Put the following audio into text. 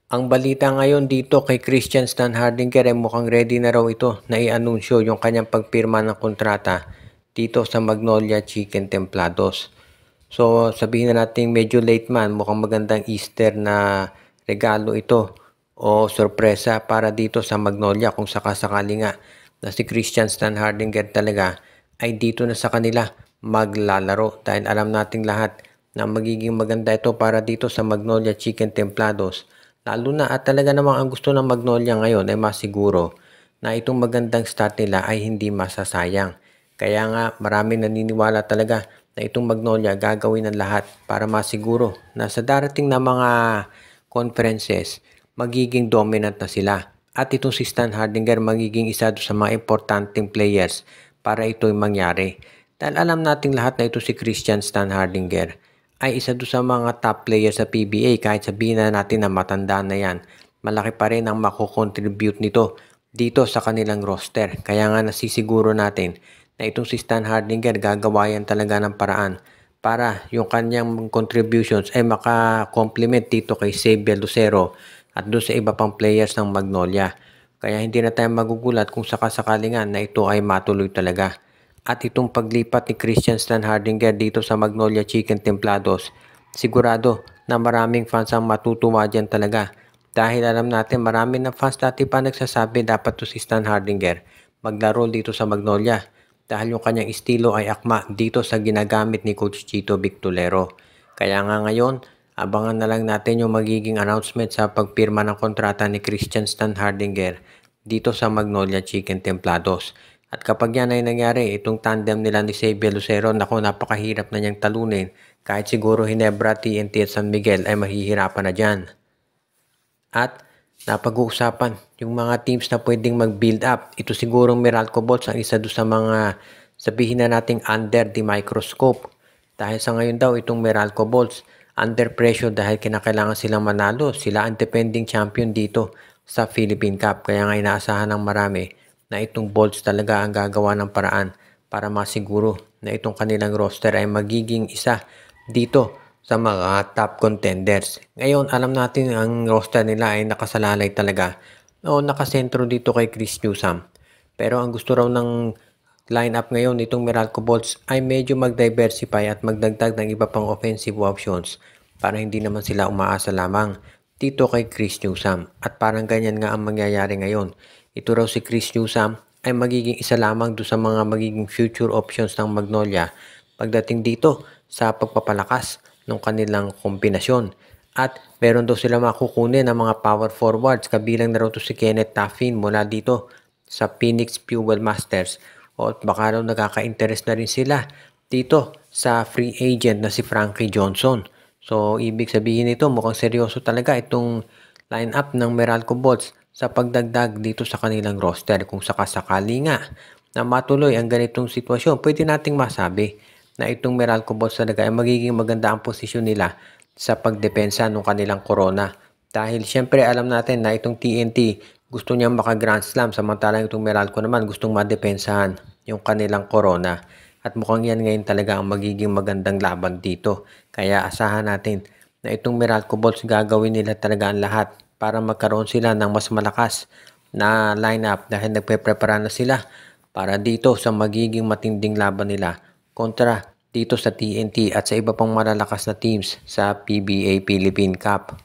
Ang balita ngayon dito kay Christian Stan Hardinger ay mukhang ready na raw ito na i-anunsyo yung kanyang pagpirma ng kontrata dito sa Magnolia Chicken Templados. So sabihin na natin medyo late man, mukhang magandang Easter na regalo ito o sorpresa para dito sa Magnolia kung sakasakali nga na si Christian Stan Hardinger talaga ay dito na sa kanila maglalaro dahil alam nating lahat na magiging maganda ito para dito sa Magnolia Chicken Templados. Lalo na at talaga namang ang gusto ng Magnolia ngayon ay masiguro na itong magandang start nila ay hindi masasayang. Kaya nga maraming naniniwala talaga na itong Magnolia gagawin ng lahat para masiguro na sa darating na mga conferences magiging dominant na sila. At itong si Stan Hardinger magiging isa sa mga importanteng players para ito'y mangyari. Dahil alam nating lahat na ito si Christian Stan Hardinger ay isa sa mga top players sa PBA kahit sabihin na natin na matanda na yan. Malaki pa rin ang makukontribute nito dito sa kanilang roster. Kaya nga nasisiguro natin na itong si Stan Hardinger gagawa yan talaga ng paraan para yung kanyang contributions ay maka-complement dito kay Xavier Lucero at doon sa iba pang players ng Magnolia. Kaya hindi na tayo magugulat kung sakasakali nga na ito ay matuloy talaga. At itong paglipat ni Christian Stan Hardinger dito sa Magnolia Chicken Templados, sigurado na maraming fans ang matutuwa dyan talaga. Dahil alam natin marami na fans dati pa nagsasabi dapat to si Stan Hardinger maglaro dito sa Magnolia. Dahil yung kanyang estilo ay akma dito sa ginagamit ni Coach Chito Victolero. Kaya nga ngayon, abangan na lang natin yung magiging announcement sa pagpirma ng kontrata ni Christian Stan Hardinger dito sa Magnolia Chicken Templados. At kapag yan ay nangyari, itong tandem nila ni Xavier Lucero, naku napakahirap na niyang talunin. Kahit siguro Hinebra, TNT at San Miguel ay mahihirapan na dyan. At napag-uusapan yung mga teams na pwedeng mag-build up. Ito sigurong Meralco Bolts ang isa sa mga sabihin na nating under the microscope. Dahil sa ngayon daw itong Meralco Bolts under pressure dahil kinakailangan silang manalo. Sila ang defending champion dito sa Philippine Cup. Kaya nga inaasahan ng marami na itong Bolts talaga ang gagawa ng paraan para masiguro na itong kanilang roster ay magiging isa dito sa mga top contenders. Ngayon, alam natin ang roster nila ay nakasalalay talaga o nakasentro dito kay Chris Newsome. Pero ang gusto raw ng lineup ngayon itong Meralco Bolts ay medyo mag-diversify at magdagdag ng iba pang offensive options para hindi naman sila umaasa lamang dito kay Chris Newsome. At parang ganyan nga ang mangyayari ngayon. Ito raw si Chris Newsome ay magiging isa lamang do sa mga magiging future options ng Magnolia pagdating dito sa pagpapalakas ng kanilang kombinasyon. At meron daw sila makukunin ng mga power forwards kabilang na raw to si Kenneth Taffin mula dito sa Phoenix Fuel Masters. O baka raw nakaka-interest na rin sila dito sa free agent na si Frankie Johnson. So ibig sabihin nito mukhang seryoso talaga itong lineup ng Meralco Bolts sa pagdagdag dito sa kanilang roster. Kung sakasakali nga na matuloy ang ganitong sitwasyon, pwede nating masabi na itong Meralco Bolts talaga ay magiging maganda ang posisyon nila sa pagdepensa ng kanilang corona. Dahil syempre alam natin na itong TNT gusto niyang maka Grand Slam samantalang itong Meralco naman gustong madepensahan yung kanilang corona. At mukhang yan ngayon talaga ang magiging magandang laban dito. Kaya asahan natin na itong Meralco Bolts gagawin nila talaga ang lahat para magkaroon sila ng mas malakas na lineup dahil nagpe-prepara na sila para dito sa magiging matinding laban nila kontra dito sa TNT at sa iba pang malalakas na teams sa PBA Philippine Cup.